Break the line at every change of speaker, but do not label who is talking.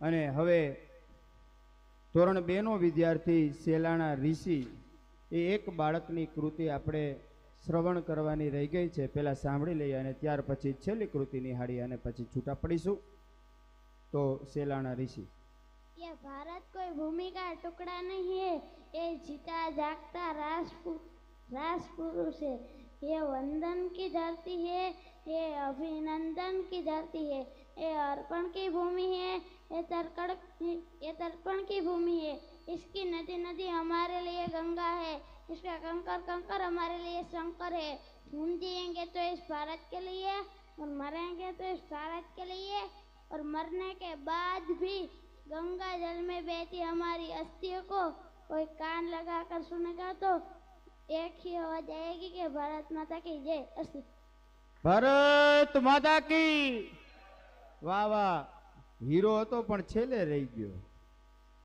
અને હવે ધોરણ 2 નો વિદ્યાર્થી સેલાણા ઋષિ એ એક બાળકની કૃતિ આપણે શ્રવણ કરવાની રહી ગઈ છે, પહેલા સાંભળી લઈએ અને ત્યાર પછી છેલ્લી કૃતિ નિહાળી અને પછી છૂટા પડીશું। તો સેલાણા ऋषि।
ये भारत कोई भूमि का टुकड़ा नहीं है, ये जीता जागता राष्ट्र पुरुष है। ये वंदन की धरती है, ये अभिनंदन की धरती है, ये अर्पण की भूमि है, ये तर्पण की भूमि है। इसकी नदी नदी हमारे लिए गंगा है, इसका कंकर कंकर हमारे लिए शंकर है। हम जिएंगे तो इस भारत के लिए और मरेंगे तो इस भारत के लिए, और मरने के बाद भी गंगा जल में बहती हमारी अस्थियों को कोई कान लगाकर सुनेगा तो एक ही आवाज आएगी कि भारत माता की जय। अस्तु।
ભારત માતા કી। વાહ વાહ, હીરો હતો પણ છેલ્લે રહી ગયો।